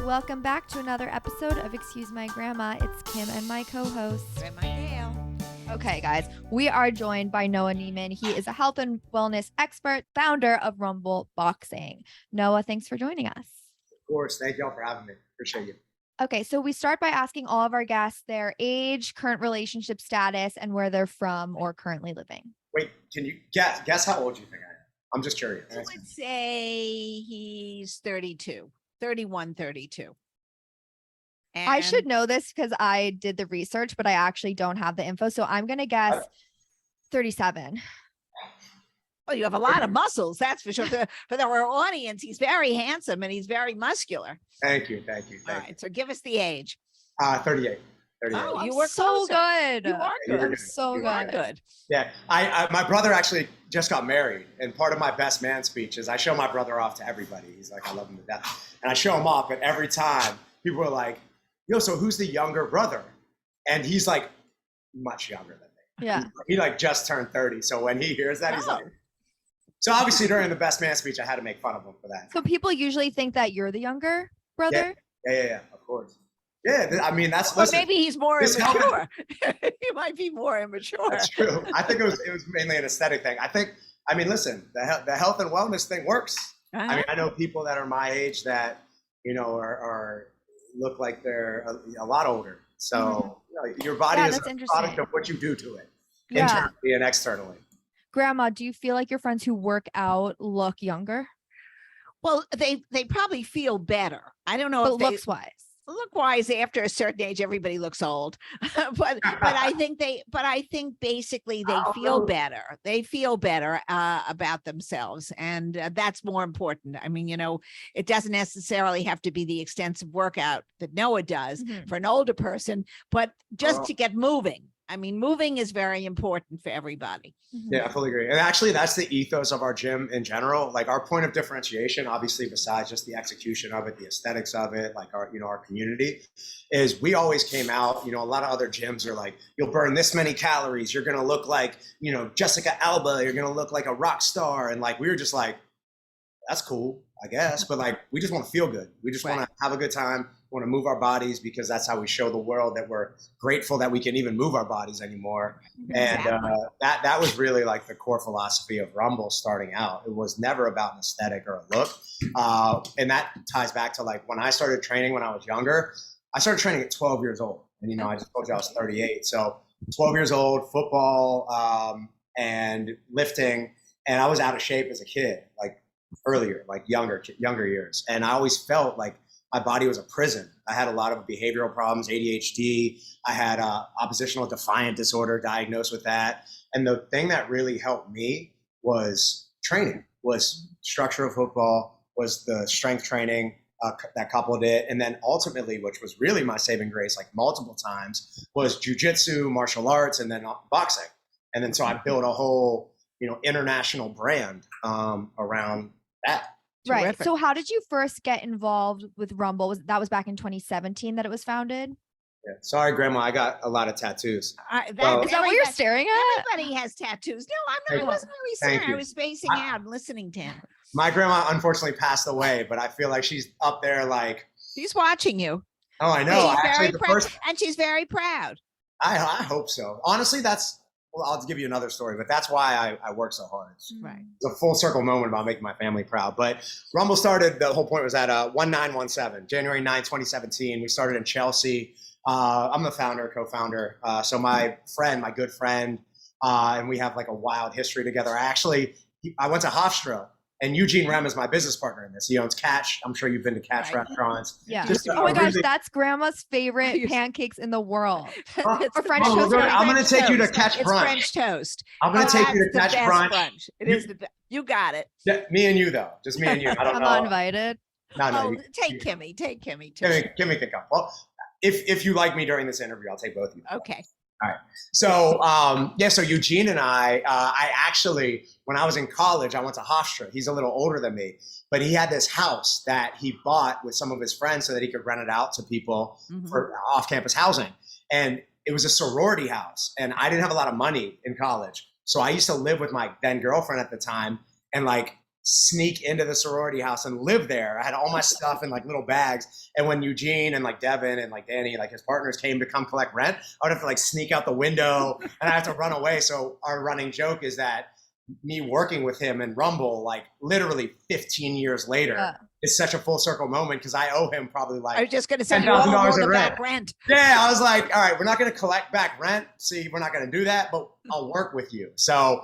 Welcome back to another episode of Excuse My Grandma. It's Kim and my co-host. Grandma Gail. Okay, guys, we are joined by Noah Neiman. He is a health and wellness expert, founder of Rumble Boxing. Noah, thanks for joining us. Of course. Thank y'all for having me. Appreciate you. Okay, so we start by asking all of our guests their age, current relationship status, and where they're from or currently living. Wait, can you guess how old you think I am? I'm just curious. I would say he's 32, 31, 32. I should know this because I did the research, but I actually don't have the info. So I'm going to guess 37. Well, you have a lot of muscles, that's for sure. For our audience, he's very handsome and he's very muscular. Thank you. All right, so give us the age. 38. Oh, you I'm were so closer. good. You are You're good. good. So You are good. good. Yeah, I my brother actually just got married, and part of my best man speech is I show my brother off to everybody. He's like, I love him to death, and I show him off, but every time people are like, "Yo, so who's the younger brother?" And he's like, much younger than me. Yeah. He like just turned 30, so when he hears that, he's Oh. like. So obviously during the best man speech, I had to make fun of him for that. So people usually think that you're the younger brother. Yeah, of course. Yeah, I mean that's. Or Listen, maybe he's more this immature. He might be more immature. That's true. I think it was mainly an aesthetic thing. I mean, listen, the health and wellness thing works. Uh-huh. I mean, I know people that are my age that, you know, are look like they're a lot older. So you know, your body Yeah, is that's a interesting. product of what you do to it, Yeah. internally and externally. Grandma, do you feel like your friends who work out look younger? Well, they probably feel better. I don't know But if they looks wise. look wise. After a certain age, everybody looks old. but I think basically they feel better. They feel better about themselves, and that's more important. I mean, you know, it doesn't necessarily have to be the extensive workout that Noah does Mhm. for an older person, but just Oh. to get moving. I mean, moving is very important for everybody. Mhm. Yeah, I fully agree. And actually, that's the ethos of our gym in general. Like our point of differentiation, obviously, besides just the execution of it, the aesthetics of it, like our community, is we always came out. You know, a lot of other gyms are like, you'll burn this many calories. You're gonna look like, you know, Jessica Alba. You're gonna look like a rock star. And like we were just like, that's cool, I guess. But like, we just want to feel good. We just want to have a good time. We want to move our bodies because that's how we show the world that we're grateful that we can even move our bodies anymore. And Exactly. that was really like the core philosophy of Rumble starting out. It was never about an aesthetic or a look. And that ties back to like when I started training when I was younger. I started training at 12 years old. And, you know, I just told you I was 38. So 12 years old, football and lifting. And I was out of shape as a kid, like earlier, like younger years. And I always felt like my body was a prison. I had a lot of behavioral problems, ADHD. I had oppositional defiant disorder, diagnosed with that. And the thing that really helped me was training, was structure of football, was the strength training that coupled it. And then ultimately, which was really my saving grace, like multiple times, was jujitsu, martial arts, and then boxing. And then so I built a whole, you know, international brand around that. Right. Terrific. So how did you first get involved with Rumble? That was back in 2017 that it was founded? Yeah. Sorry, Grandma, I got a lot of tattoos. That- Well- Is that what you're everybody- staring at? Everybody has tattoos. No, I'm Thank not. I you. wasn't really Thank saying. I you. was spacing out and listening to him. My grandma unfortunately passed away, but I feel like she's up there like, She's watching you. oh, I know. She's Actually, very the proud, first, and she's very proud. I hope so. Honestly, well, I'll give you another story, but that's why I work so hard. Right. It's a full circle moment about making my family proud. But Rumble started, the whole point was at 1917, January 9, 2017. We started in Chelsea. I'm the founder, co-founder. So my good friend, and we have like a wild history together. I went to Hofstra, and Eugene Rem is my business partner in this. He owns Catch. I'm sure you've been to Catch Right. restaurants. Yeah. Just Oh my a gosh, really- that's grandma's favorite Used- pancakes in the world. It's Or the French best. toast brunch. I'm gonna French take you to toast. Catch It's brunch. French toast. I'm going to take you to That's the Catch best brunch. It is the best. You got it. Yeah, me and you, though. Just me and you. I don't I'm know. not invited. No, Oh, you- take Kimmy. Take Kimmy too. Kimmy can come. Well, if you like me during this interview, I'll take both of you. Okay. So so Eugene and I actually, when I was in college, I went to Hofstra. He's a little older than me, but he had this house that he bought with some of his friends so that he could rent it out to people Mhm. for off-campus housing. And it was a sorority house, and I didn't have a lot of money in college, so I used to live with my then girlfriend at the time, and like sneak into the sorority house and live there. I had all my stuff in like little bags. And when Eugene and like Devin and like Danny, like his partners came to come collect rent, I would have to like sneak out the window and I have to run away. So our running joke is that me working with him in Rumble, like literally 15 years later, is such a full circle moment because I owe him probably like I was just going to say, you $10,000 owe in the rent. back rent. Yeah, I was like, all right, we're not going to collect back rent. See, we're not going to do that, but I'll work with you. So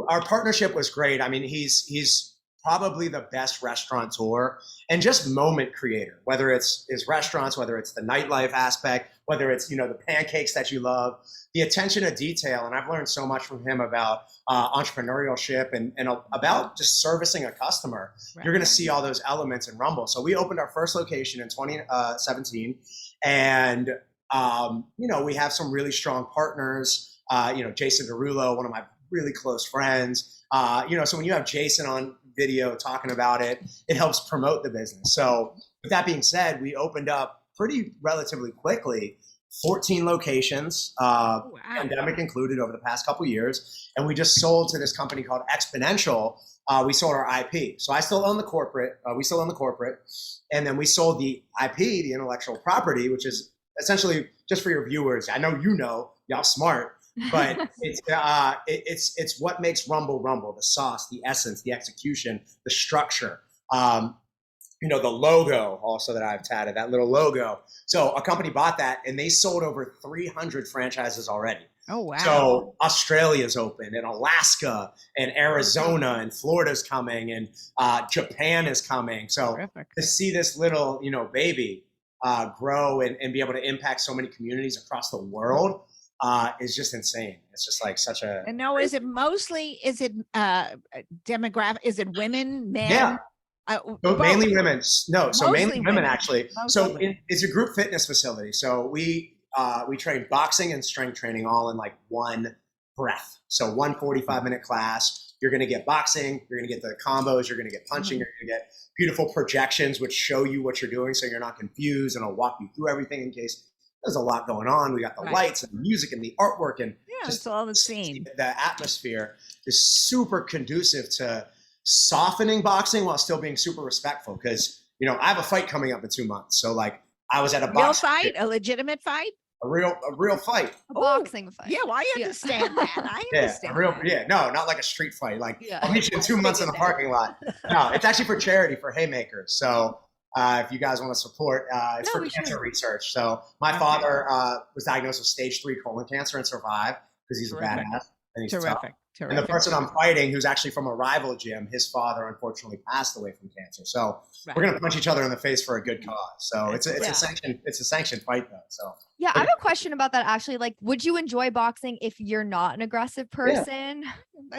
our partnership was great. I mean, he's probably the best restaurateur and just moment creator, whether it's his restaurants, whether it's the nightlife aspect, whether it's, you know, the pancakes that you love, the attention to detail. And I've learned so much from him about entrepreneurship and about just servicing a customer. Right. You're going to see all those elements in Rumble. So we opened our first location in 2017 and, you know, we have some really strong partners, you know, Jason Derulo, one of my really close friends, you know, so when you have Jason on video talking about it, it helps promote the business. So with that being said, we opened up pretty relatively quickly, 14 locations, pandemic included over the past couple of years. And we just sold to this company called Exponential. We sold our IP. So I still own the corporate, we still own the corporate. And then we sold the IP, the intellectual property, which is essentially, just for your viewers, I know you know, y'all smart, but it's what makes Rumble Rumble, the sauce, the essence, the execution, the structure. You know, the logo also that I've tatted, that little logo. So a company bought that and they sold over 300 franchises already. Oh, wow. So Australia's open and Alaska and Arizona and Florida's coming and Japan is coming. So Terrific. to see this little, you know, baby grow and be able to impact so many communities across the world is just insane. It's just like such a. And no, is it demographic? Is it women, men? Yeah. Both. Mainly women. No, so Mostly mainly women women. actually. Mostly So women. it's a group fitness facility. So we train boxing and strength training all in like one breath. So one 45-minute class. You're going to get boxing. You're going to get the combos. You're going to get punching. You're going to get beautiful projections which show you what you're doing, so you're not confused, and I'll walk you through everything in case there's a lot going on. We got the lights and the music and the artwork and It's all the scene. The atmosphere is super conducive to softening boxing while still being super respectful. Because, you know, I have a fight coming up in 2 months. So like I was at a Real fight, a legitimate fight, a real fight. A boxing fight. Yeah, well, I understand that. I understand. No, not like a street fight. Like I'll meet you in 2 I'll months in take the it parking lot. No, it's actually for charity for Haymakers. So if you guys want to support, it's for cancer research. So my father was diagnosed with stage 3 colon cancer and survived because he's a badass and he's tough. And the person I'm fighting, who's actually from a rival gym, his father unfortunately passed away from cancer. So we're gonna punch each other in the face for a good cause. So it's a sanctioned fight though. So yeah, I have a question about that actually. Like, would you enjoy boxing if you're not an aggressive person?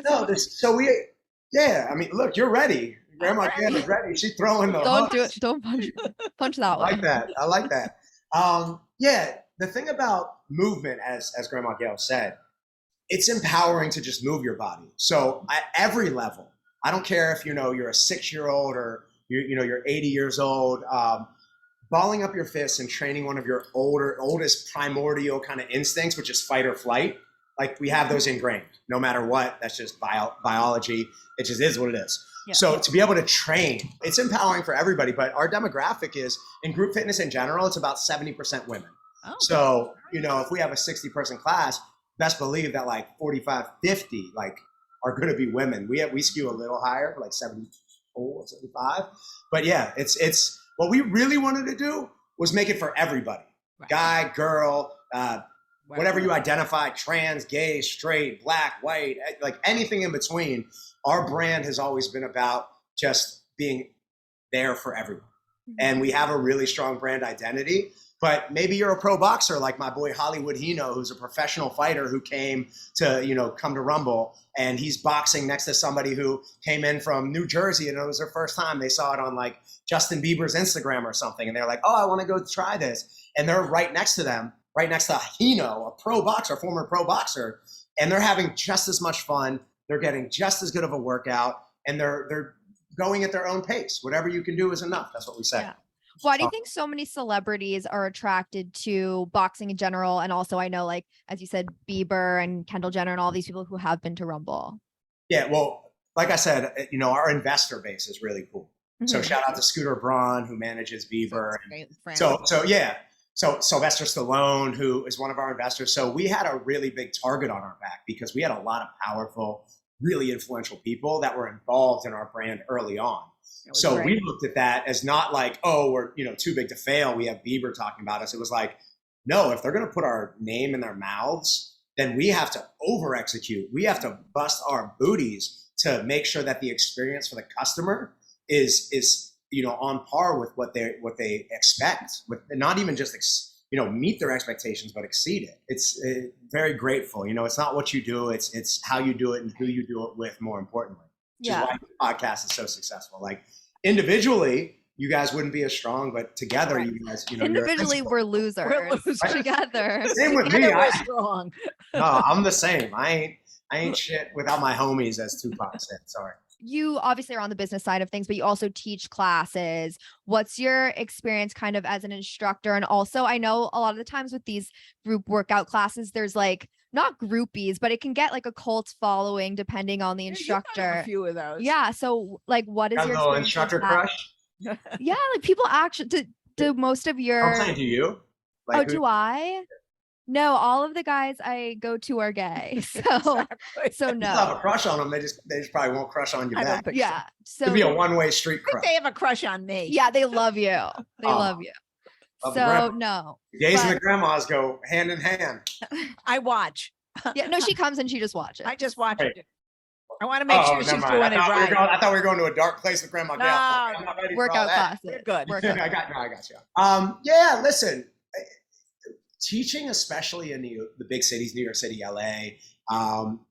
No, I mean, look, you're ready. Grandma Gail is ready. She's throwing the Don't do it. Don't punch that one. I like that. Yeah, the thing about movement, as Grandma Gail said, it's empowering to just move your body. So at every level, I don't care if, you know, you're a 6-year-old or you're 80 years old, balling up your fists and training one of your oldest primordial kind of instincts, which is fight or flight. Like we have those ingrained no matter what. That's just biology. It just is what it is. Yeah. So to be able to train, it's empowering for everybody, but our demographic is in group fitness in general, it's about 70% women. Oh, so, you know, if we have a 60-person class, best believe that like 45, 50 like are going to be women. We skew a little higher, like 74, 75. But yeah, it's what we really wanted to do was make it for everybody. Right. Guy, girl, whatever you identify, trans, gay, straight, black, white, like anything in between. Our brand has always been about just being there for everyone. Mm-hmm. And we have a really strong brand identity. But maybe you're a pro boxer like my boy Hollywood Hino, who's a professional fighter who came to, you know, come to Rumble, and he's boxing next to somebody who came in from New Jersey and it was their first time. They saw it on like Justin Bieber's Instagram or something. And they're like, oh, I want to go try this. And they're right next to them, right next to Hino, a pro boxer, former pro boxer. And they're having just as much fun. They're getting just as good of a workout and they're going at their own pace. Whatever you can do is enough. That's what we say. Yeah. Why do you think so many celebrities are attracted to boxing in general? And also, I know, like, as you said, Bieber and Kendall Jenner and all these people who have been to Rumble. Yeah, well, like I said, our investor base is really cool. So Mhm. shout out to Scooter Braun, who manages Beaver. Great friend. So yeah. So Sylvester Stallone, who is one of our investors. So we had a really big target on our back because we had a lot of powerful, really influential people that were involved in our brand early on. It was So great. we looked at that as not like, oh, we're too big to fail. We have Bieber talking about us. It was like, no, if they're going to put our name in their mouths, then we have to over execute. We have to bust our booties to make sure that the experience for the customer is on par with what they expect, with not even just meet their expectations, but exceed it. It's very grateful. It's not what you do, it's how you do it and who you do it with, more importantly. Which is why the podcast is so successful. Like individually, you guys wouldn't be as strong, but together, you guys, Individually, we're losers. We're losers. Together. Same with me. Together we're strong. No, I'm the same. I ain't shit without my homies, as Tupac said. Sorry. You obviously are on the business side of things, but you also teach classes. What's your experience kind of as an instructor? And also, I know a lot of the times with these group workout classes, there's like not groupies, but it can get like a cult following depending on the Yeah, you've instructor. done a few of those. Yeah. So like, what is Got a your little experience with instructor that? crush? Yeah. Like people actually do most of I'm your, saying to you. oh, Who- do I? No, all of the guys I go to are gay. So, Exactly. so You still have a no. crush on them. They just probably won't crush on you I don't back. think Yeah. So It'd be a one-way street I think crush. they have a crush on me. yeah, they love you. They Oh, love you. love the So grandma. no. Gays and but- the grandmas go hand in hand. I watch. Yeah, no, she comes and she just watches. I just watch Hey. it. I want to make sure she's never mind. doing it right. I thought we were going to a dark place with Grandma Gail. No, I'm not ready for all Workout that. classes. We're good. Workout. I got you. Yeah, listen, teaching, especially in the big cities, New York City, LA,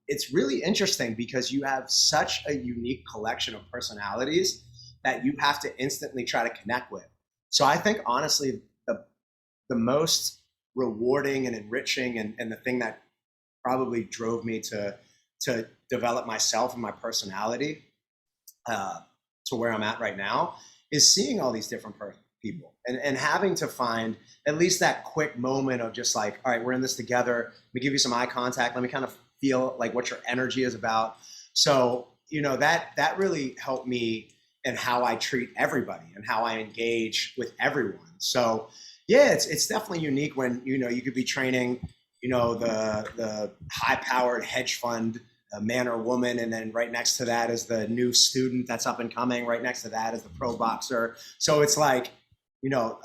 it's really interesting because you have such a unique collection of personalities that you have to instantly try to connect with. So I think honestly, the most rewarding and enriching and the thing that probably drove me to develop myself and my personality to where I'm at right now is seeing all these different people and having to find at least that quick moment of just like, all right, we're in this together. Let me give you some eye contact. Let me kind of feel like what your energy is about. So, that really helped me in how I treat everybody and how I engage with everyone. So yeah, it's definitely unique when, you could be training, the high-powered hedge fund man or woman, and then right next to that is the new student that's up and coming. Right next to that is the pro boxer. So it's like,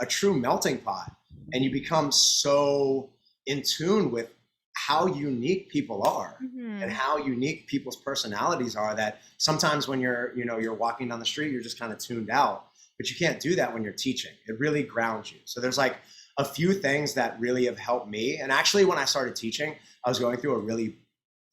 a true melting pot, and you become so in tune with how unique people are Mhm. and how unique people's personalities are that sometimes when you're walking down the street, you're just kind of tuned out, but you can't do that when you're teaching. It really grounds you. So there's like a few things that really have helped me. And actually, when I started teaching, I was going through a really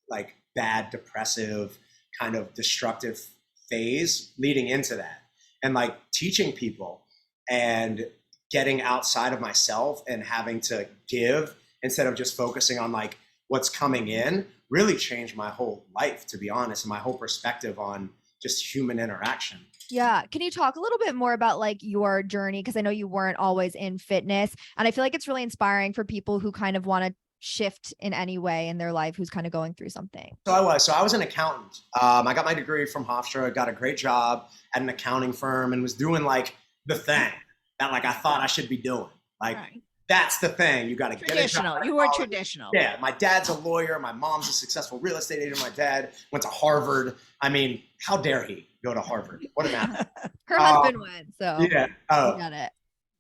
like bad, depressive, kind of destructive phase leading into that. And like teaching people and getting outside of myself and having to give instead of just focusing on like what's coming in really changed my whole life, to be honest, and my whole perspective on just human interaction. Yeah. Can you talk a little bit more about like your journey? Because I know you weren't always in fitness. And I feel like it's really inspiring for people who kind of want to shift in any way in their life, who's kind of going through something. So I was an accountant. I got my degree from Hofstra, got a great job at an accounting firm, and was doing like the thing that like I thought I should be doing. Like Right. that's the thing. You got to get a job Traditional. out of You were college. traditional. Yeah, my dad's a lawyer. My mom's a successful real estate agent. My dad went to Harvard. I mean, how dare he go to Harvard? What an ass. Her husband went, so Yeah. you Oh, got it.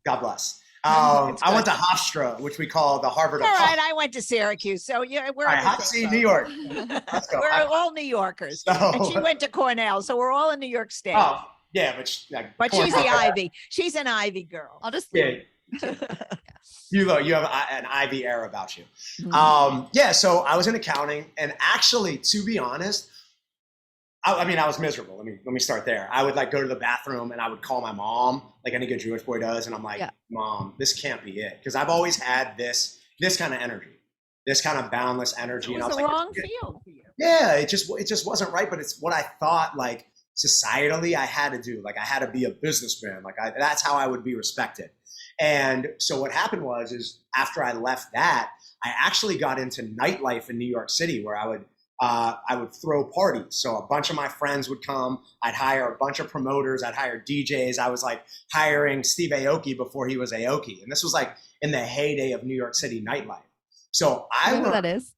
God bless. It's I went to good. Hofstra, which we call the Harvard All of right, I went to Syracuse, so yeah, we're All right, on the Hot same Seat, New boat. York. Let's go. We're all New Yorkers, So- and she went to Cornell, so we're all in New York State. Oh, yeah, but But she's the Ivy. She's an Ivy girl. I'll just Yeah, you have an Ivy air about you. Mhm. Yeah, so I was in accounting, and actually, to be honest, I mean, I was miserable. Let me start there. I would like go to the bathroom and I would call my mom, like any good Jewish boy does, and I'm like, Yeah. Mom, this can't be it, because I've always had this kind of energy, this kind of boundless energy, It and I was was the like, wrong field for you. yeah, it just wasn't right, but it's what I thought like societally I had to do. Like I had to be a businessman. Like that's how I would be respected. And so what happened is after I left that, I actually got into nightlife in New York City, where I I would throw parties. So a bunch of my friends would come. I'd hire a bunch of promoters. I'd hire DJs. I was like hiring Steve Aoki before he was Aoki. And this was like in the heyday of New York City nightlife. So I know who that is.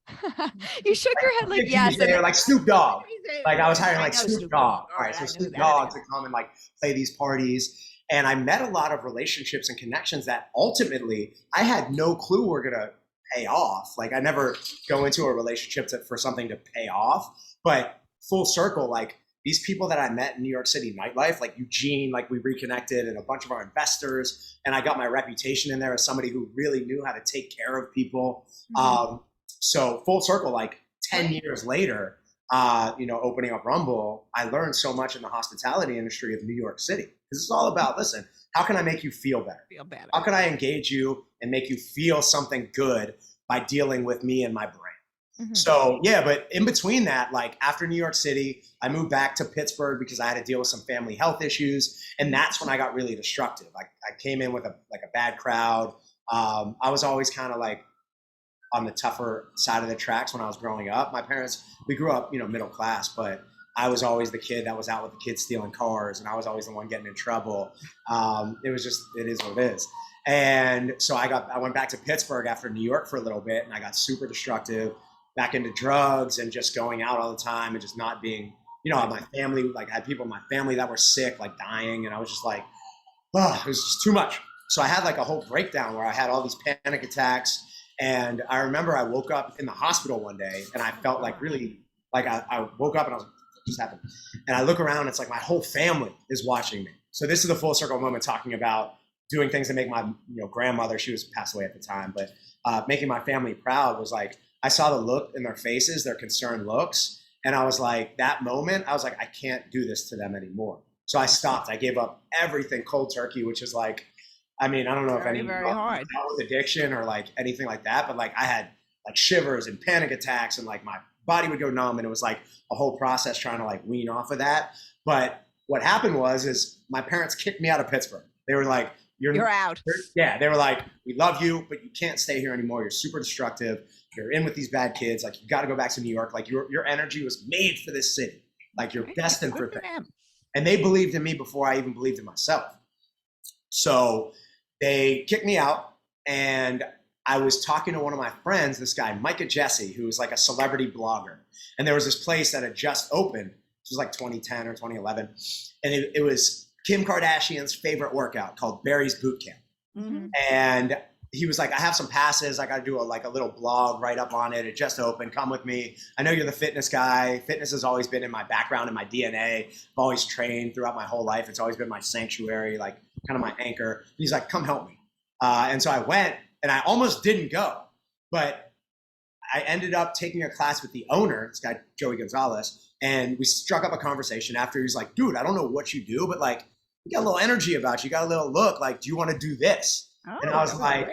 You shook your head like yes. Yeah, like Snoop Dogg. Like I was hiring like Snoop Dogg. All right, so I knew Snoop that Dogg anyway. to come and like play these parties. And I met a lot of relationships and connections that ultimately I had no clue were gonna pay off. Like I never go into a relationship for something to pay off, but full circle, like these people that I met in New York City nightlife, like Eugene, like we reconnected, and a bunch of our investors, and I got my reputation in there as somebody who really knew how to take care of people. So full circle, like 10 years later, opening up Rumble, I learned so much in the hospitality industry of New York City. This is all about, listen, how can I make you feel better? Feel better. How can I engage you and make you feel something good by dealing with me and my brand? So yeah, but in between that, like after New York City, I moved back to Pittsburgh because I had to deal with some family health issues. And that's when I got really destructive. Like I came in with a bad crowd. I was always kind of like on the tougher side of the tracks when I was growing up. My parents, we grew up, middle class, but I was always the kid that was out with the kids stealing cars, and I was always the one getting in trouble. It is what it is. And so I went back to Pittsburgh after New York for a little bit, and I got super destructive, back into drugs and just going out all the time and just not being, my family, like I had people in my family that were sick, like dying. And I was just like, it was just too much. So I had like a whole breakdown where I had all these panic attacks. And I remember I woke up in the hospital one day and I felt like really, like I woke up and I was like, what just happened? And I look around, it's like my whole family is watching me. So this is the full circle moment, talking about doing things to make my grandmother, she was passed away at the time, but making my family proud was like, I saw the look in their faces, their concerned looks. And I was like, that moment, I was like, I can't do this to them anymore. So I stopped. I gave up everything cold turkey, which is like, I mean, I don't know if any very hard with addiction or like anything like that, but like I had like shivers and panic attacks and like my body would go numb, and it was like a whole process trying to like wean off of that. But what happened is my parents kicked me out of Pittsburgh. They were like, you're out. Yeah. They were like, we love you, but you can't stay here anymore. You're super destructive. You're in with these bad kids. Like you got to go back to New York. Like your energy was made for this city. Like you're destined for things. And they believed in me before I even believed in myself. So they kicked me out, and I was talking to one of my friends, this guy, Micah Jesse, who was like a celebrity blogger. And there was this place that had just opened. This was like 2010 or 2011. And it was Kim Kardashian's favorite workout called Barry's Boot Camp. And he was like, I have some passes. I got to do a little blog write up on it. It just opened. Come with me. I know you're the fitness guy. Fitness has always been in my background, in my DNA. I've always trained throughout my whole life. It's always been my sanctuary, like kind of my anchor. He's like, come help me. And so I went, and I almost didn't go, but I ended up taking a class with the owner, this guy, Joey Gonzalez. And we struck up a conversation after. He was like, dude, I don't know what you do, but like, you got a little energy about you. You got a little look. Like, do you want to do this? And I was like,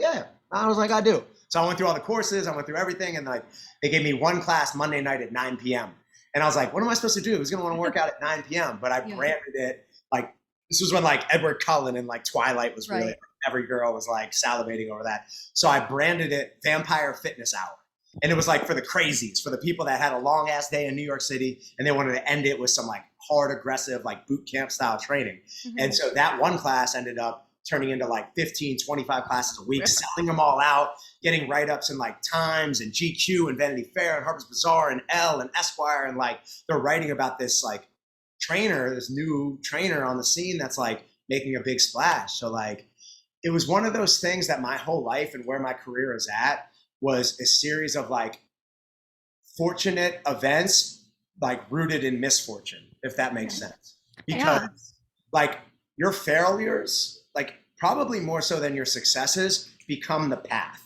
yeah. I was like, I do. So I went through all the courses. I went through everything. And like, they gave me one class Monday night at 9 p.m. And I was like, what am I supposed to do? Who's going to want to work out at 9 p.m.? But I branded it. Like, this was when like Edward Cullen and like Twilight was really, every girl was like salivating over that. So I branded it Vampire Fitness Hour. And it was like for the crazies, for the people that had a long ass day in New York City and they wanted to end it with some like hard, aggressive, like boot camp style training. And so that one class ended up turning into like 15, 25 classes a week, selling them all out, getting write-ups in like Times and GQ and Vanity Fair and Harper's Bazaar and Elle and Esquire. And like, they're writing about this like trainer, this new trainer on the scene that's like making a big splash. So like, it was one of those things that my whole life and where my career is at was a series of like fortunate events, like rooted in misfortune, if that makes sense. Because like your failures, like probably more so than your successes, become the path.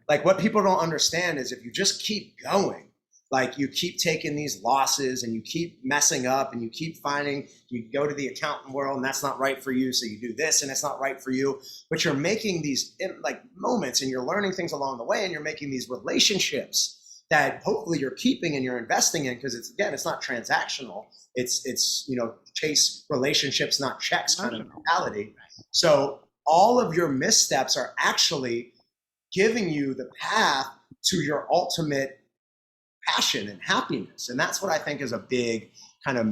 Like what people don't understand is if you just keep going, like you keep taking these losses and you keep messing up and you keep finding, you go to the accountant world and that's not right for you. So you do this and it's not right for you, but you're making these like moments and you're learning things along the way and you're making these relationships that hopefully you're keeping and you're investing in. Cause it's not transactional. It's, chase relationships, not checks kind of mentality. So all of your missteps are actually giving you the path to your ultimate passion and happiness. And that's what I think is a big kind of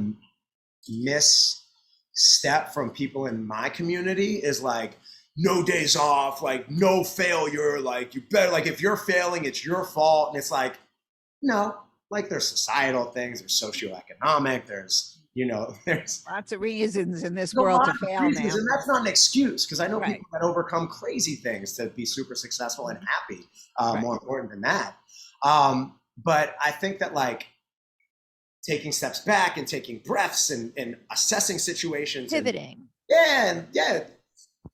misstep from people in my community, is like, no days off, like no failure, like you better, like if you're failing, it's your fault. And it's like, no, like there's societal things, there's socioeconomic, there's, there's Lots of reasons in this a world lot to of fail reasons, now. and that's not an excuse, because I know Right. people that overcome crazy things to be super successful and happy. Right. More important than that. But I think that like taking steps back and taking breaths and assessing situations, Pivoting. and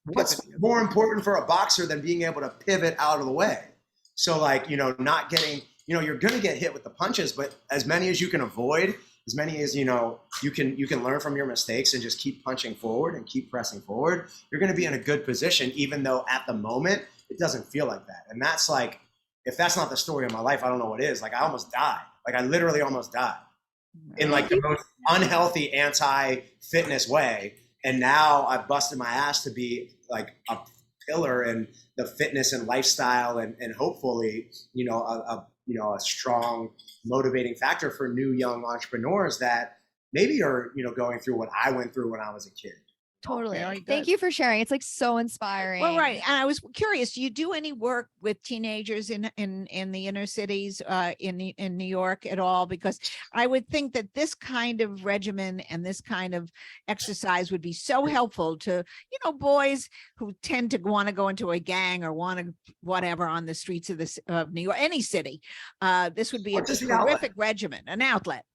what's more important for a boxer than being able to pivot out of the way? So like, not getting, you're going to get hit with the punches, but as many as you can avoid, as many as, you can learn from your mistakes and just keep punching forward and keep pressing forward, you're going to be in a good position, even though at the moment it doesn't feel like that. And that's like, if that's not the story of my life, I don't know what is. Like I almost died. Like I literally almost died in like the most unhealthy anti-fitness way. And now I've busted my ass to be like a pillar in the fitness and lifestyle, and hopefully, a strong motivating factor for new young entrepreneurs that maybe are, going through what I went through when I was a kid. Totally. Very Thank good. you for sharing. It's like so inspiring. Well, right. And I was curious, do you do any work with teenagers in the inner cities in New York at all? Because I would think that this kind of regimen and this kind of exercise would be so helpful to, boys who tend to want to go into a gang or want to whatever on the streets of New York, any city. This would be a Just an outlet. terrific regimen, an outlet.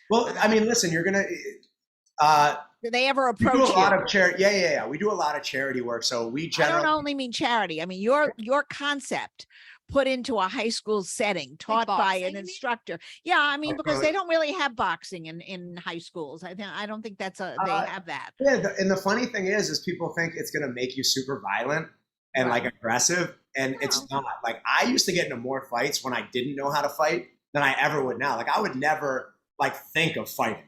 Well, I mean, listen, you're going to, Do they ever we do approach a lot you? of charity. Yeah. We do a lot of charity work. So we I generally, don't only mean charity. I mean your concept put into a high school setting, taught by boxing, an you mean? instructor. Yeah, I mean because Okay. they don't really have boxing in high schools. I don't think they have that. yeah. And the funny thing is people think it's going to make you super violent and like Right. aggressive. And it's not. Like I used to get into more fights when I didn't know how to fight than I ever would now. Like I would never like think of fighting.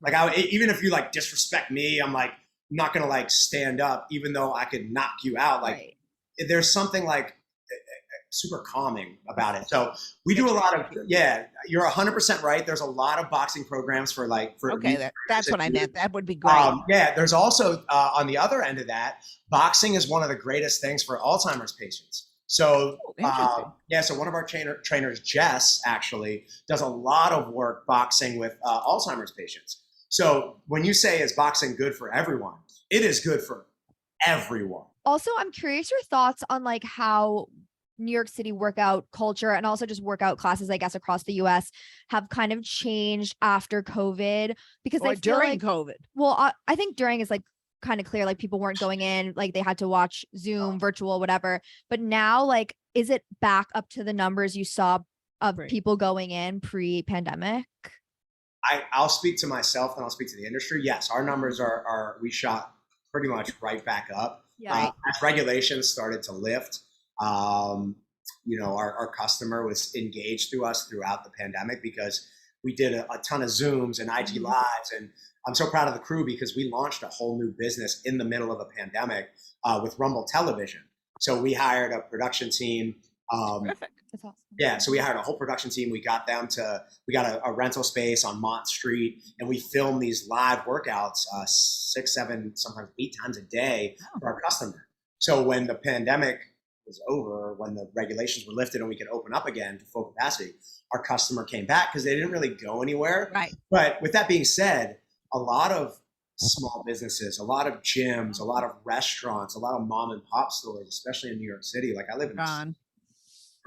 Like even if you like disrespect me, I'm like not gonna like stand up, even though I could knock you out. Like Right. there's something like super calming about it. So we do a lot of, yeah, you're 100% right. There's a lot of boxing programs for Okay, that's what I meant. That would be great. yeah, there's also on the other end of that, boxing is one of the greatest things for Alzheimer's patients. So Interesting. so one of our trainers, Jess, actually does a lot of work boxing with Alzheimer's patients. So when you say is boxing good for everyone, it is good for everyone. Also, I'm curious your thoughts on like how New York City workout culture and also just workout classes, I guess, across the US have kind of changed after COVID, because Or I feel during like, COVID. well, I think during is like kind of clear, like people weren't going in, like they had to watch Zoom, virtual, whatever. But now, like, is it back up to the numbers you saw of Right. people going in pre-pandemic? I'll speak to myself and I'll speak to the industry. Yes, our numbers are we shot pretty much right back up. Yeah. As regulations started to lift, our customer was engaged through us throughout the pandemic because we did a ton of Zooms and IG Lives. And I'm so proud of the crew because we launched a whole new business in the middle of a pandemic with Rumble Television. So we hired a production team. Terrific. That's awesome. Yeah, so we hired a whole production team. We got a rental space on Mott Street, and we filmed these live workouts 6, 7, sometimes 8 times a day for our customer. So when the pandemic was over, when the regulations were lifted and we could open up again to full capacity, our customer came back because they didn't really go anywhere. Right. But with that being said, a lot of small businesses, a lot of gyms, a lot of restaurants, a lot of mom and pop stores, especially in New York City, like I live in Gone.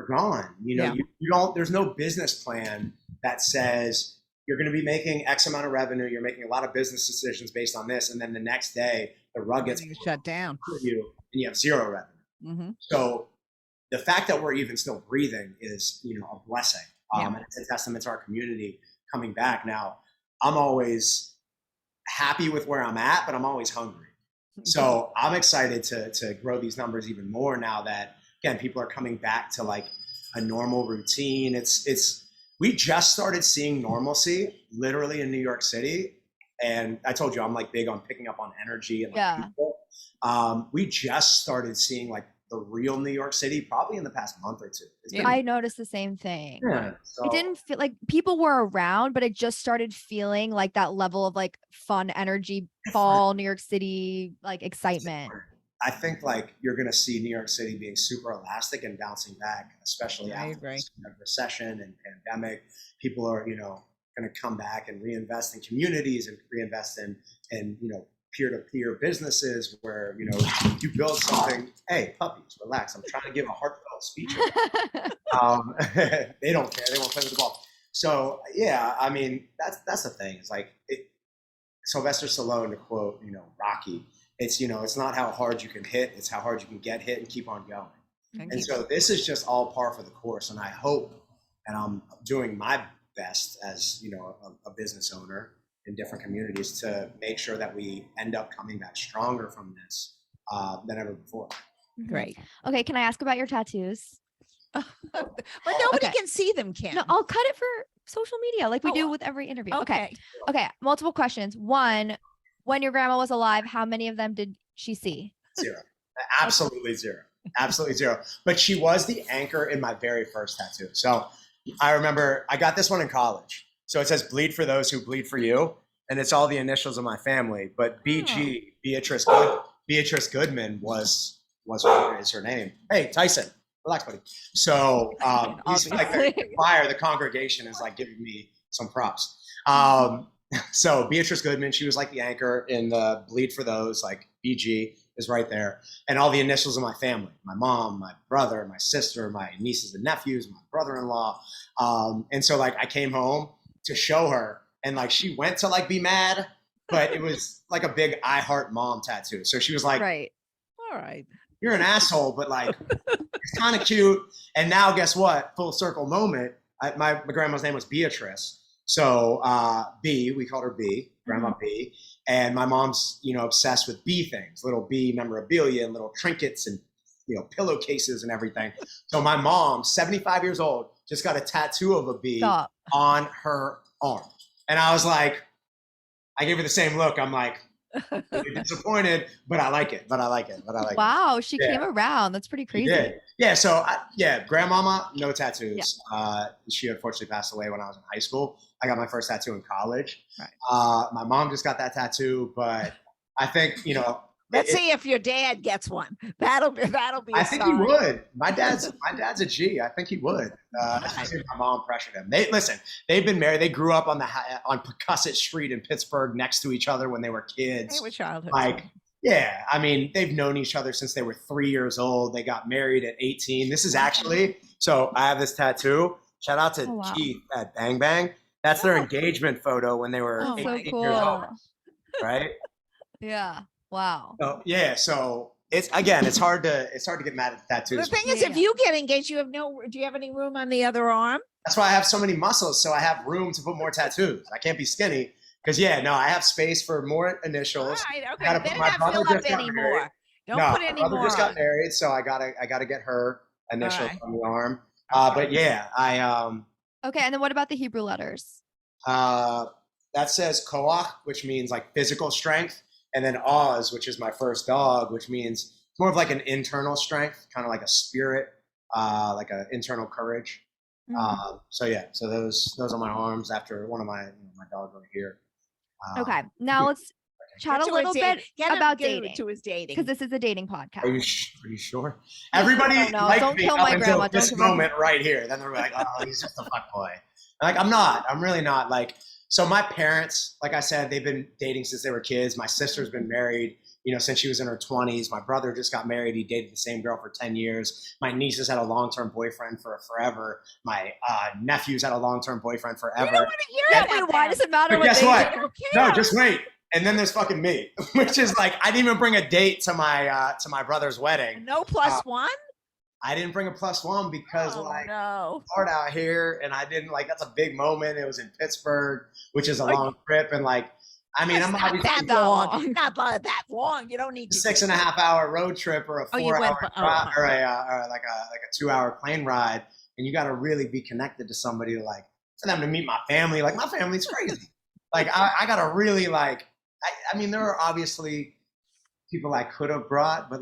are gone. Yeah. You don't, there's no business plan that says you're going to be making X amount of revenue. You're making a lot of business decisions based on this. And then the next day the rug gets Everything is shut down. pulled at you and you have zero revenue. Mm-hmm. So the fact that we're even still breathing is, a blessing. And it's a testament to our community coming back. Now I'm always happy with where I'm at, but I'm always hungry. So I'm excited to grow these numbers even more now that, again, people are coming back to like a normal routine. We just started seeing normalcy literally in New York City. And I told you, I'm like big on picking up on energy and like people. We just started seeing like the real New York City probably in the past month or two. It's been, I noticed the same thing. yeah, so, It didn't feel like people were around, but it just started feeling like that level of like fun energy, fall, New York City, like excitement. I think like you're going to see New York City being super elastic and bouncing back, especially I after agree. this kind of recession and pandemic. People are, going to come back and reinvest in communities and reinvest in peer-to-peer businesses where, you build something. Hey, puppies, relax. I'm trying to give a heartfelt speech. They don't care. They won't play with the ball. So yeah, I mean, that's the thing. It's like Sylvester Stallone, to quote, Rocky. It's not how hard you can hit, it's how hard you can get hit and keep on going. And so this is just all par for the course. And I hope, and I'm doing my best as, a business owner in different communities to make sure that we end up coming back stronger from this than ever before. Great. Okay, can I ask about your tattoos? But nobody Okay. can see them, Kim. No, I'll cut it for social media like we do with every interview. Okay. Multiple questions. One, when your grandma was alive, how many of them did she see? Zero. Absolutely zero. Absolutely zero. But she was the anchor in my very first tattoo. So I remember I got this one in college. So it says bleed for those who bleed for you. And it's all the initials of my family. But BG, Beatrice Goodman is her name. Hey, Tyson, relax, buddy. So he's like the choir, the congregation is like giving me some props. So Beatrice Goodman, she was like the anchor in the bleed for those, like BG is right there. And all the initials of my family, my mom, my brother, my sister, my nieces and nephews, my brother-in-law. And so like I came home to show her and like she went to like be mad, but it was like a big I Heart Mom tattoo. So she was like, right. All right. You're an asshole, but like it's kind of cute. And now guess what? Full circle moment. My grandma's name was Beatrice. So B, we called her B, Grandma B. And my mom's, obsessed with B things, little B memorabilia and little trinkets and, pillowcases and everything. So my mom, 75 years old, just got a tattoo of a B on her arm. And I was like, I gave her the same look. I'm like, really disappointed, but I like it. Wow, she came around. That's pretty crazy. Yeah. So grandmama, no tattoos. Yeah. She unfortunately passed away when I was in high school. I got my first tattoo in college. Right. My mom just got that tattoo, but I think let's see if your dad gets one. That'll be. I think he would. My dad's a G. I think he would. My mom pressured him. They've been married. They grew up on Pecusset Street in Pittsburgh next to each other when they were kids. They were childhood. Yeah. I mean, they've known each other since they were 3 years old. They got married at 18. This is actually, so I have this tattoo. Shout out to Keith at Bang Bang. That's their engagement photo when they were 18 years old. Right? Yeah. Wow. So it's hard to get mad at the tattoos. The thing is, if you get engaged, do you have any room on the other arm? That's why I have so many muscles. So I have room to put more tattoos. I can't be skinny because I have space for more initials. All right, okay. Then not fill up anymore. Don't put any more. My brother just got married, so I gotta get her initials on the arm. But Okay, and then what about the Hebrew letters? That says koach, which means like physical strength. And then Oz, which is my first dog, which means more of like an internal strength, kind of like a spirit, like an internal courage. So those are my arms after one of my dogs right here. Okay, now let's chat a little bit about dating. To his dating, because this is a dating podcast. Are you sure? Everybody liked me up until this moment right here. Then they're like, "Oh, he's just a fuckboy." Like I'm not. I'm really not. Like. So my parents, like I said, they've been dating since they were kids. My sister's been married, since she was in her 20s. My brother just got married. He dated the same girl for 10 years. My niece has had a long-term boyfriend for forever. My nephew's had a long-term boyfriend forever. We don't want to hear that. Why does it matter? But guess what? No, just wait. And then there's fucking me, which is like I didn't even bring a date to my brother's wedding. No plus one. I didn't bring a plus one because hard out here, and I didn't that's a big moment. It was in Pittsburgh, which is a long trip, and I'm not that long. Not that long. You don't need to 6.5 hour road trip or a 4 hour drive or like a 2 hour plane ride, and you got to really be connected to somebody for them to meet my family. Like my family's crazy. I got to really I mean, there are obviously people I could have brought, but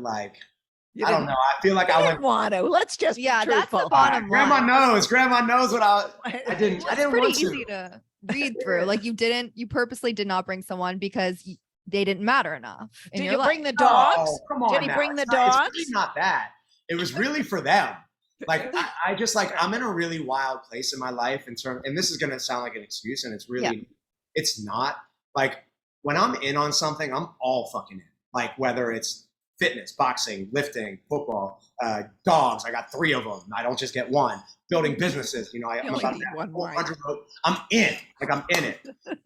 You I don't didn't, know. I feel like you I didn't went. want to. Let's just be Yeah, that's the truthful. bottom Grandma line. knows. Grandma knows what I didn't. I It's didn't pretty want to. easy to read through. Like you purposely did not bring someone because they didn't matter enough in Did your you life. bring the dogs? Oh, come on Did he now. bring the It's really dogs? not that. It was really for them. Like I just like I'm in a really wild place in my life in terms, and this is gonna sound like an excuse, and it's really, it's not. Like when I'm in on something, I'm all fucking in. Like whether it's fitness, boxing, lifting, football, dogs. I got 3 of them. I don't just get one. Building businesses. I'm only about need to have one, right? 400. I'm in. Like I'm in it.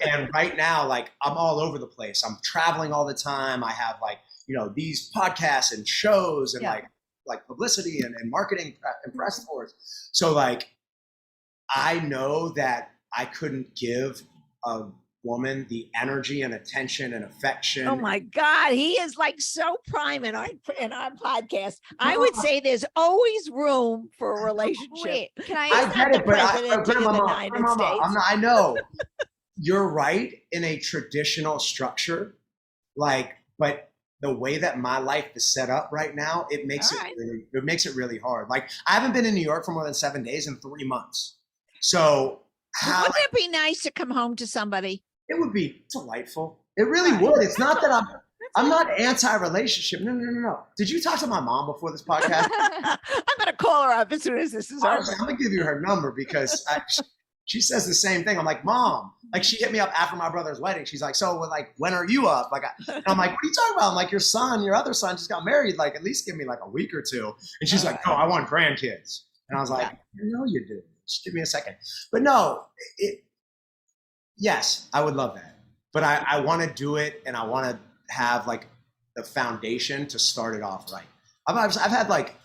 And right now, like I'm all over the place. I'm traveling all the time. I have like these podcasts and shows and like publicity and marketing and press tours. So like I know that I couldn't give a woman the energy and attention and affection. Oh my God, he is like so prime in our podcast. I would say there's always room for a relationship. Wait, can I I? get it, but president of the United States. I know you're right in a traditional structure, but the way that my life is set up right now, it makes it really hard. Like I haven't been in New York for more than 7 days in 3 months. So wouldn't it be nice to come home to somebody? It would be delightful. It really would. It's not that I'm not anti-relationship. No. Did you talk to my mom before this podcast? I'm going to call her up as soon as this is over. I'm going to give you her number because she says the same thing. I'm like, Mom, like she hit me up after my brother's wedding. She's like, so like, when are you up? Like, and I'm like, what are you talking about? I'm like, your other son just got married. Like, at least give me like a week or 2. And she's like, no, I want grandkids. And I was like, you do. Just give me a second. But no, yes, I would love that. But I want to do it, and I want to have like the foundation to start it off right. I've had like,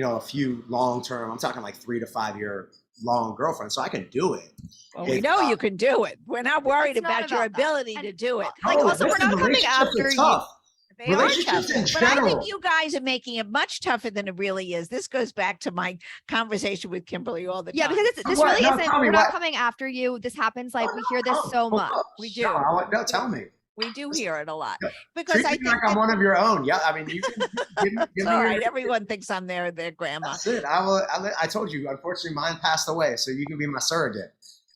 a few long-term, I'm talking like 3 to 5 year long girlfriends, so I can do it. Well, we know you can do it. We're not worried It's not about your about that. ability And to do it. Like, also, we're not coming after you. They are tough. Relationships in But I think general. you guys are making it much tougher than it really is. This goes back to my conversation with Kimberly all the time. Yeah, because this What? really No, isn't. tell me We're not what. coming after you. This happens. Like we hear this so much. We do. No, tell me. We do hear it a lot Yeah. because Treat I me think like I'm one of your own. Yeah, I mean, you can give me it's all your- right. Everyone thinks I'm their grandma. That's it. I told you. Unfortunately, mine passed away, so you can be my surrogate.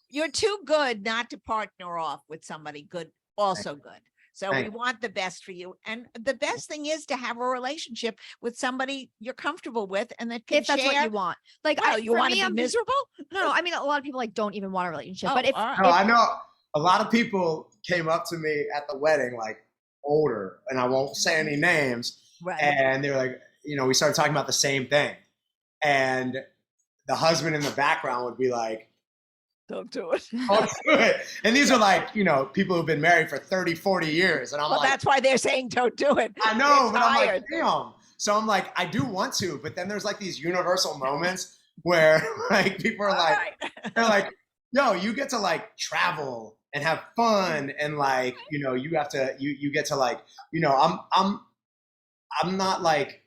You're too good not to partner off with somebody good, also good. So we Thank want the best for you. And the best thing is to have a relationship with somebody you're comfortable with and that can If that's share. what you want. Like, Well, you for want me, to be I'm miserable? No. I mean, a lot of people like don't even want a relationship. Oh, But if all right. No, I know a lot of people came up to me at the wedding, like older, and I won't say any names, Right. and they were like, we started talking about the same thing, and the husband in the background would be like, Don't do it. oh, good. And these are like, people who've been married for 30, 40 years. And I'm Well, like, that's why they're saying don't do it. I know, They're but I'm like, tired. damn. So I'm like, I do want to, but then there's like these universal moments where like people are All like, right. they're like, yo, you get to like travel and have fun. And like, you have to, you get to like, I'm not like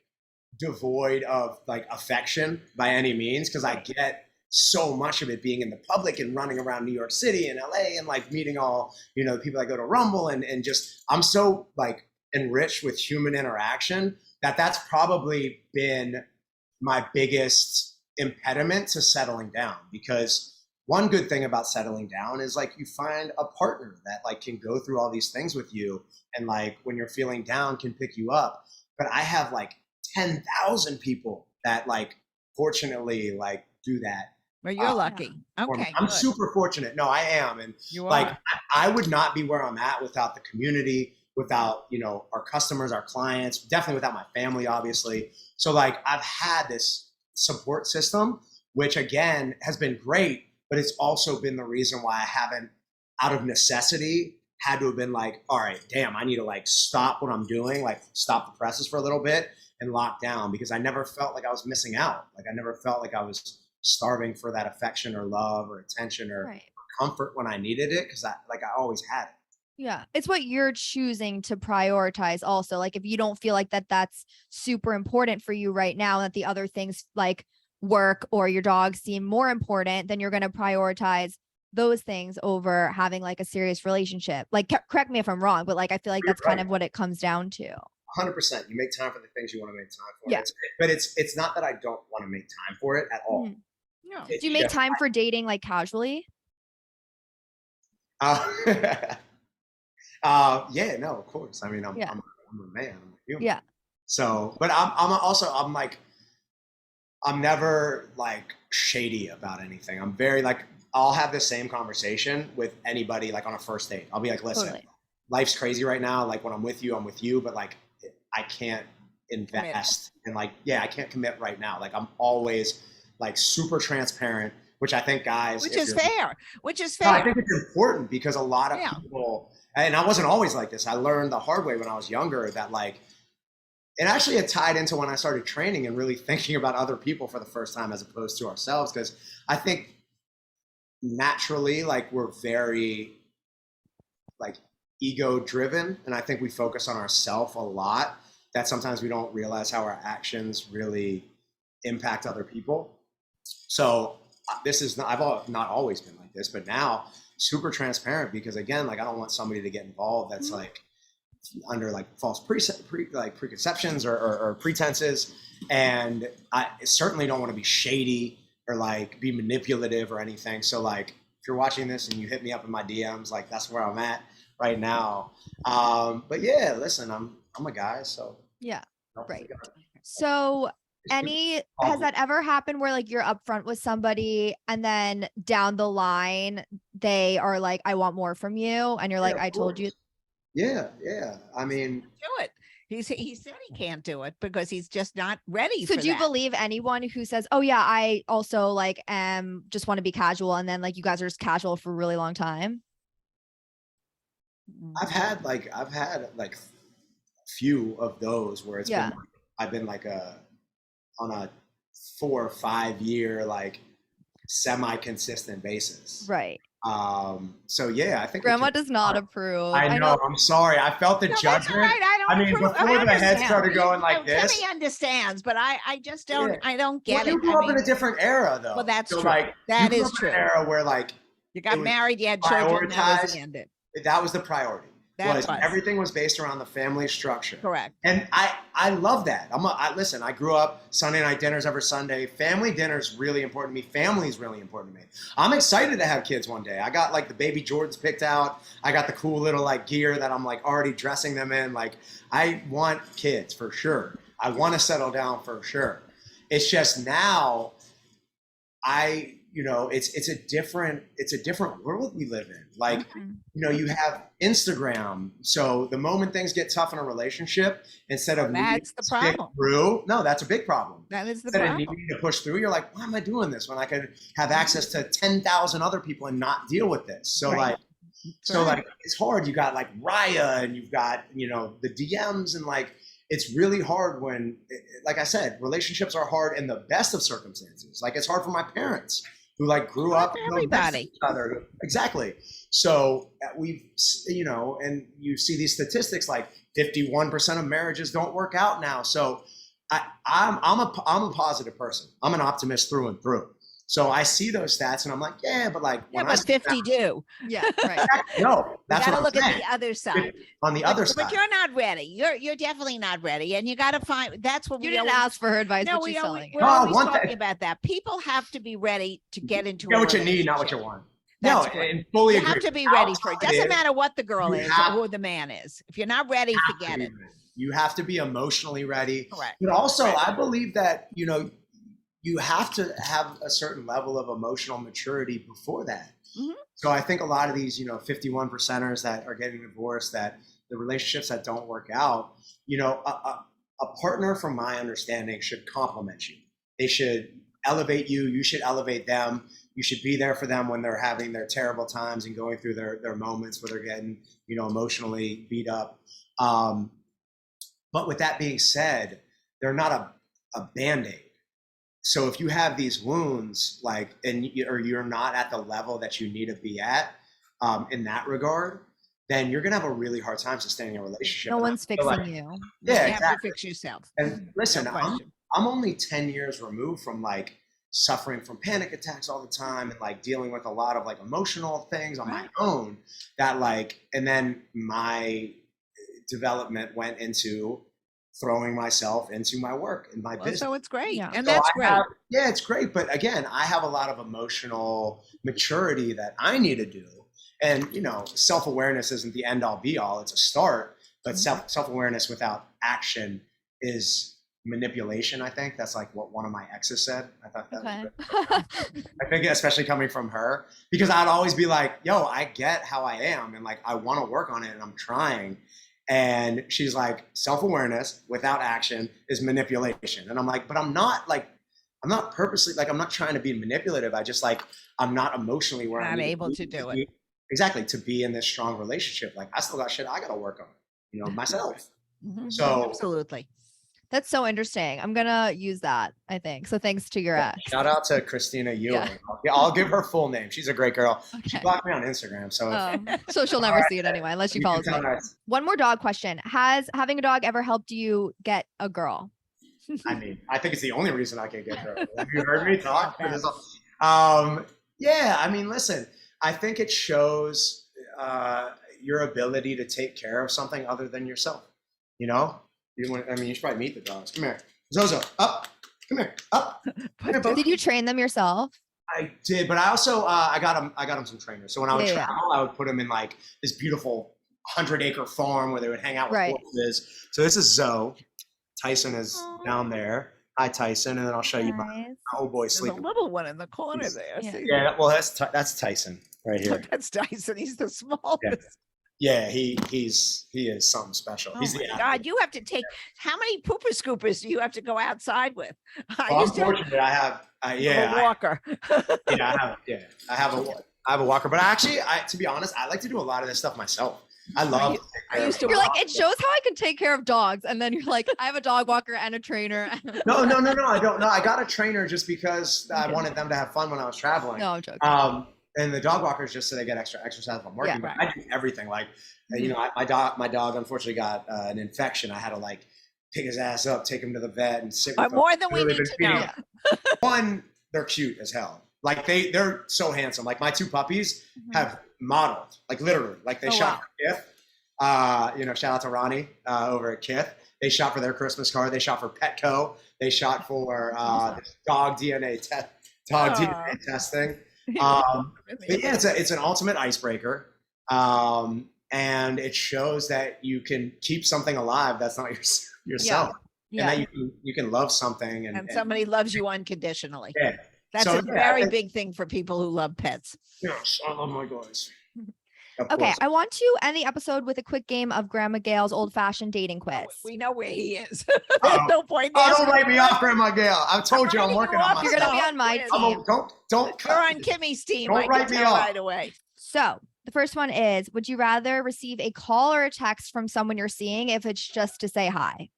devoid of like affection by any means. Cause I get so much of it being in the public and running around New York City and LA and like meeting all, the people that go to Rumble and just, I'm so like enriched with human interaction that's probably been my biggest impediment to settling down. Because one good thing about settling down is like you find a partner that like can go through all these things with you and like when you're feeling down can pick you up. But I have like 10,000 people that like fortunately like do that. Well, you're lucky. for me. Okay. I'm good. super fortunate. No, I am. And You like are. I would not be where I'm at without the community, without our customers, our clients, definitely without my family, obviously. So like I've had this support system, which again has been great, but it's also been the reason why I haven't, out of necessity, had to have been like, all right, damn, I need to like stop what I'm doing, like stop the presses for a little bit and lock down, because I never felt like I was missing out. Like I never felt like I was starving for that affection or love or attention or right. comfort when I needed it, because I always had it. Yeah, it's what you're choosing to prioritize also. Like if you don't feel like that's super important for you right now, that the other things like work or your dog seem more important, then you're going to prioritize those things over having like a serious relationship. Like correct me if I'm wrong, but like I feel like You're that's kind right. of what it comes down to. 100%. You make time for the things you want to make time for. Yeah. But it's not that I don't want to make time for it at all. Mhm. No. It's Do you make just- time for dating like casually? Yeah, no, of course. I mean, I'm a man. I'm a human. Yeah. So, but I'm like, I'm never like shady about anything. I'm very like, I'll have the same conversation with anybody like on a first date. I'll be like, listen, Totally. life's crazy right now. Like when I'm with you, but like I can't invest and like, yeah, I can't commit right now. Like I'm always like super transparent, which I think guys, Which if is you're- fair. Which is No, I fair. think it's important because a lot of Yeah. people, and I wasn't always like this. I learned the hard way when I was younger that like, it actually had tied into when I started training and really thinking about other people for the first time as opposed to ourselves. Because I think naturally, like we're very like ego driven, and I think we focus on ourselves a lot. That sometimes we don't realize how our actions really impact other people. So this is not, not always been like this, but now super transparent because again, like I don't want somebody to get involved that's like under like false preconceptions or pretenses. And I certainly don't want to be shady or like be manipulative or anything. So like if you're watching this and you hit me up in my DMs, like that's where I'm at right now. But yeah, listen, I'm a guy, so Yeah. don't Right. forget. So has Awful. that ever happened where like you're upfront with somebody and then down the line they are like, I want more from you, and you're like, Yeah, I of told you. course. Yeah. I mean, Do it. He said he can't do it because he's just not ready So for do you that. believe anyone who says, oh yeah, I also like just want to be casual, and then like you guys are just casual for a really long time? Mm. I've had like few of those where it's Yeah. been I've been like on a 4 or 5 year like semi-consistent basis. Right. So yeah, I think we Grandma can- does not approve. I know. I'm sorry. I felt the No, that's all judgment. right. I don't I mean, approve. before the head understand. started going like No, this. Timmy understands, but I just don't. Yeah. I don't Well, get you it. grew I up in mean, a different era, though. Well, that's so, true. Like, That you grew is up in true. an era where like you got was married, you had children, that was prioritized. the end. That was the priority. That was was. everything was based around the family structure. Correct. And I love that. Listen, I grew up Sunday night dinners every Sunday. Family dinner's really important to me. Family's really important to me. I'm excited to have kids one day. I got like the baby Jordans picked out. I got the cool little like gear that I'm like already dressing them in. Like I want kids for sure. I want to settle down for sure. It's just now it's a different world we live in. Like, Mhm. you have Instagram. So the moment things get tough in a relationship, instead of needing That's the to stick problem. through, no, that's a big problem. That is the Instead of problem. needing to push through, you're like, why am I doing this when I could have access to 10,000 other people and not deal with this? So Right. like it's hard. You got like Raya and you've got, the DMs and like, it's really hard when, like I said, relationships are hard in the best of circumstances. Like it's hard for my parents who like grew Hard up for next to everybody. each other. Exactly. So we've, and you see these statistics like 51% of marriages don't work out now. So I'm a positive person. I'm an optimist through and through. So I see those stats and I'm like, yeah, but like Yeah, when I but 50 do. Yeah. Right. no, that's You got to what look I'm at saying. the other side. On the other But side. you're not ready. You're definitely not ready, and you got to find. That's what You we didn't always, ask for her advice, No, but she's telling we're you. No, always one talking thing- about that. People have to be ready to get into Get a what you need, not what relationship. you want. That's No, correct. and fully You agree. have to be ready for it. Outside Doesn't is- matter what the girl you is have- or who the man is. If you're not ready, have to forget be it. ready. You have to be emotionally ready. Correct. But also, Right. I believe that, you have to have a certain level of emotional maturity before that. Mhm. So I think a lot of these, 51%ers that are getting divorced, that the relationships that don't work out, a partner, from my understanding, should complement you. They should elevate you. You should elevate them. You should be there for them when they're having their terrible times and going through their moments where they're getting, emotionally beat up. But with that being said, they're not a Band-Aid. So if you have these wounds, like, or you're not at the level that you need to be at in that regard, then you're gonna have a really hard time sustaining a relationship. No And I one's feel fixing like- you. You Yeah, have exactly. to fix yourself. And listen, No I'm question. only 10 years removed from like suffering from panic attacks all the time and like dealing with a lot of like emotional things on my Right. own that like, and then my development went into throwing myself into my work and my Well, business. so it's great. Yeah. And So that's I great. yeah, it's great. But again, I have a lot of emotional maturity that I need to do. And, you know, self-awareness isn't the end all be all. It's a start, but self-awareness without action is manipulation. I think that's like what one of my exes said. I thought that was Okay. good. I think especially coming from her, because I'd always be like, yo, I get how I am. And like, I want to work on it and I'm trying. And she's like, self-awareness without action is manipulation. And I'm like, but I'm not purposely, like, I'm not trying to be manipulative. I just like, I'm not emotionally where Not I'm able to do it. Exactly. To be in this strong relationship. Like I still got shit I got to work on, you know, myself. Mhm. So Absolutely. That's so interesting. I'm gonna use that, I think. So thanks to your ex. shout out to Christina Ewing. Yeah. Yeah, I'll give her full name. She's a great girl. She Okay. blocked me on Instagram. So So she'll never see it anyway, unless she you follows can me. tell her- One more dog question. Has having a dog ever helped you get a girl? I mean, I think it's the only reason I can get her. Have you heard me talk? Yeah, I mean, listen, I think it shows your ability to take care of something other than yourself. You know, I mean, you should probably meet the dogs. Come here, Zozo, up. Come here, up. Come here, bud. Did you train them yourself? I did, but I also I got him some trainers. So when I would Yeah, yeah. travel, I would put him in like this beautiful 100-acre farm where they would hang out with Right. horses. So this is Zoe. Tyson is Aw. down there. Hi, Tyson, and then I'll show you my Nice. old boy There's a sleeping. little one in the corner He's- there. Yeah. See? Yeah, well, that's Tyson right here. That's Dyson. He's the smallest. Yeah, he is something special. Oh He's my the God, athlete. you have to take, how many pooper scoopers do you have to go outside with? I Well, used to unfortunately, I have have yeah, a walker. I have a walker. But actually, to be honest, I like to do a lot of this stuff myself. I love. I used to You're like, walk it shows how I can take care of dogs. And then you're like, I have a dog walker and a trainer. No, I don't. No, I got a trainer just because I wanted them to have fun when I was traveling. No, I'm joking. And the dog walkers just so they get extra exercise while I'm working. Yeah, but I do everything. Like, you know, my dog unfortunately got an infection. I had to like pick his ass up, take him to the vet, and sit with him. more than we Literally need been to feeding know. him. One, they're cute as hell. Like they're so handsome. Like my two puppies have modeled, like literally, like they Oh, shot for Kith. You know, shout out to Ronnie over at Kith. They shot for their Christmas card. They shot for Petco. They shot for dog DNA DNA testing. But yeah, it's an ultimate icebreaker, and it shows that you can keep something alive that's not yourself, Yeah. and that you can love something, And somebody loves you unconditionally. yeah. That's So, a yeah, very I- big thing for people who love pets. Yes, I love my guys. Of Okay, course. I want to end the episode with a quick game of Grandma Gail's old-fashioned dating quiz. We know where he is. Oh. There's no point. Oh, asking don't write me him. off, Grandma Gail. I told you I'm writing working you on off. myself. You're gonna be on my Yourself. team. Don't You're cut. on Kimmy's team. Don't I can write me tell off. right away. So the first one is, would you rather receive a call or a text from someone you're seeing if it's just to say hi?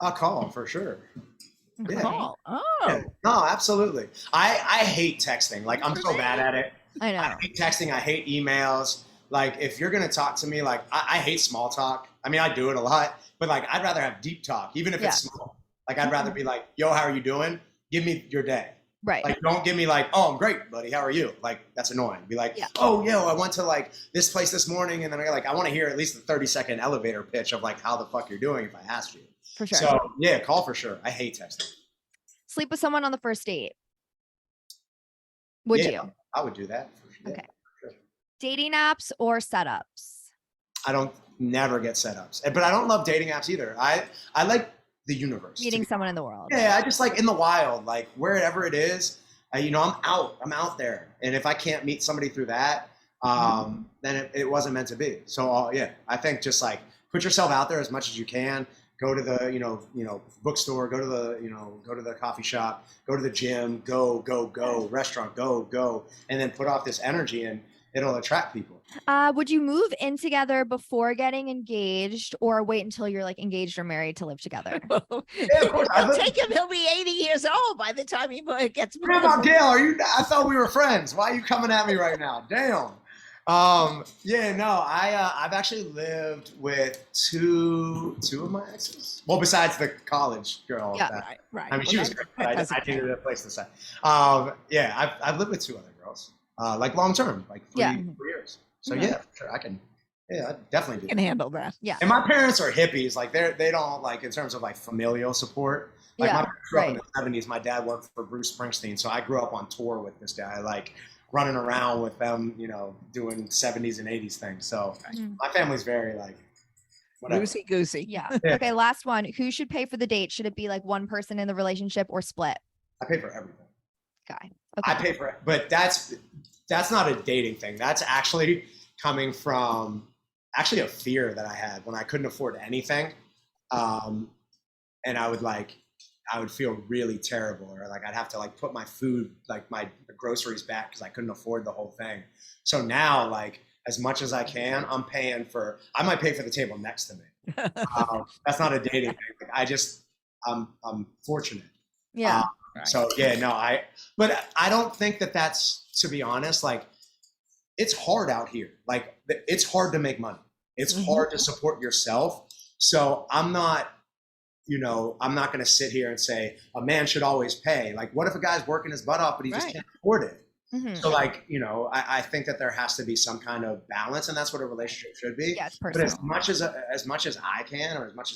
I'll call for sure. Yeah. Call. Yeah. Oh. No, absolutely. I hate texting. Like I'm so bad at it. I know. I hate texting. I hate emails. Like if you're gonna talk to me, like I hate small talk. I mean, I do it a lot, but like I'd rather have deep talk, even if it's small. Like I'd rather be like, "Yo, how are you doing? Give me your day." Right. Like don't give me like, "Oh, I'm great, buddy. How are you?" Like that's annoying. Be like, Yeah. "Oh, yo, I went to like this place this morning," and then I want to hear at least the 30-second elevator pitch of like how the fuck you're doing if I asked you. For sure. So yeah, call for sure. I hate texting. Sleep with someone on the first date. Would Yeah. you? I would do that. For sure. Okay. Dating apps or setups? I don't never get setups, but I don't love dating apps either. I like the universe. to Meeting be someone in the world. Yeah, I just like in the wild, like wherever it is. You know, I'm out there, and if I can't meet somebody through that, then it wasn't meant to be. So yeah, I think just like put yourself out there as much as you can. Go to the bookstore. Go to the coffee shop. Go to the gym. Go restaurant. Go, and then put off this energy, and it'll attract people. Would you move in together before getting engaged or wait until you're like engaged or married to live together? Yeah, of course. He'll take him. He'll be 80 years old by the time he gets Grandma married. Gail, I thought we were friends. Why are you coming at me right now? Damn. Yeah, no, I've actually lived with two of my exes. Well, besides the college girl. Yeah. that- Right. I mean, she was great, but I doesn't needed count. a place to stay. Yeah, I've lived with two other girls, like long term, like three Yeah. years. So Mhm. yeah, for sure, I can Yeah, I definitely do. Can handle that. Yeah. And my parents are hippies. Like they don't like in terms of like familial support. Like my Yeah, parents grew up in right. the 70s. My dad worked for Bruce Springsteen, so I grew up on tour with this guy, like running around with them, doing 70s and 80s things. So Mhm. my family's very like whatever. Loosey goosey. Yeah. Yeah. Okay, last one. Who should pay for the date? Should it be like one person in the relationship or split? I pay for everything. Guy. I Okay. pay for it, but that's not a dating thing. That's actually coming from actually a fear that I had when I couldn't afford anything, and I would feel really terrible, or like I'd have to like put my food, like my groceries back because I couldn't afford the whole thing. So now, like as much as I can, I might pay for the table next to me. That's not a dating thing. Like, I'm fortunate. Yeah. Right. So yeah, no, but I don't think that that's, to be honest, like it's hard out here. Like it's hard to make money. It's hard to support yourself. So I'm not going to sit here and say a man should always pay. Like what if a guy's working his butt off, but he just Right. can't afford it? Mhm. So like, I think that there has to be some kind of balance, and that's what a relationship should be. Yeah, it's But personal. as much as I can, or as much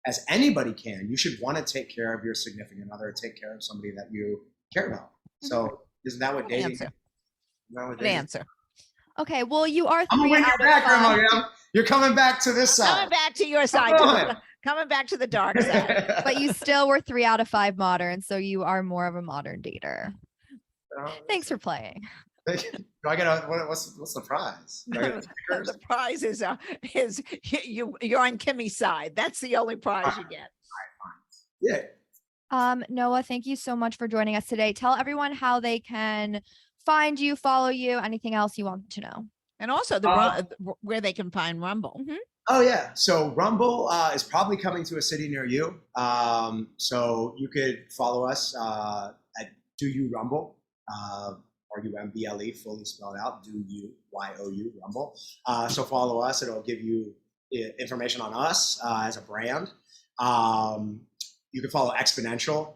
as anybody can, you should want to take care of your significant other, take care of somebody that you care about. So isn't that what Good dating? answer. Isn't that what Good dating- answer. Okay, well, you are I'm gonna 3 win out you of back, 5. Grandma. You're coming back to this Coming side. back to your side. on. Coming back to the dark side. But you still were 3 out of 5 modern, so you are more of a modern dater. Thanks for playing. Do I get what's the prize? Do I get stickers? The prize is you're on Kimmy's side. That's the only prize you get. Yeah. Noah, thank you so much for joining us today. Tell everyone how they can find you, follow you, anything else you want to know. And also where they can find Rumble. Oh yeah. So Rumble is probably coming to a city near you. So you could follow us at Do You Rumble, RUMBLE, fully spelled out. Do You YOU Rumble. So follow us. It'll give you information on us as a brand. You can follow Exponential,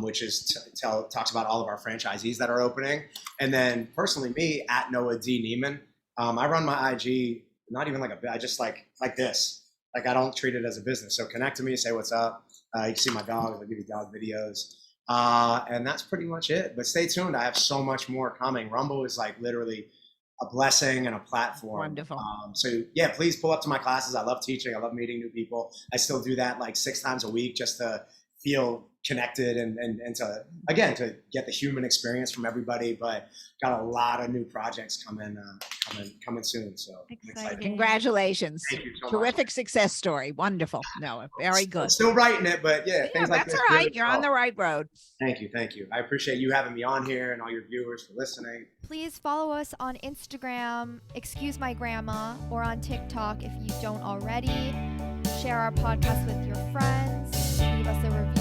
which is talks about all of our franchisees that are opening. And then personally, me at Noah D Neiman. I run my IG not even like I just like this. Like I don't treat it as a business. So connect to me, say what's up. You can see my dogs. I give you dog videos. And that's pretty much it. But stay tuned. I have so much more coming. Rumble is like literally a blessing and a platform. Wonderful. So yeah, please pull up to my classes. I love teaching. I love meeting new people. I still do that like 6 times a week just to feel connected and to, again, to get the human experience from everybody. But got a lot of new projects coming soon. So I'm excited. Exciting. Congratulations. Thank you so much. Terrific success story. Wonderful. No, very good. Still writing it, but yeah, Yeah, things like that's this all right. really You're on help. the right road. Thank you. I appreciate you having me on here and all your viewers for listening. Please follow us on Instagram, Excuse My Grandma, or on TikTok if you don't already. Share our podcast with your friends. Leave us a review.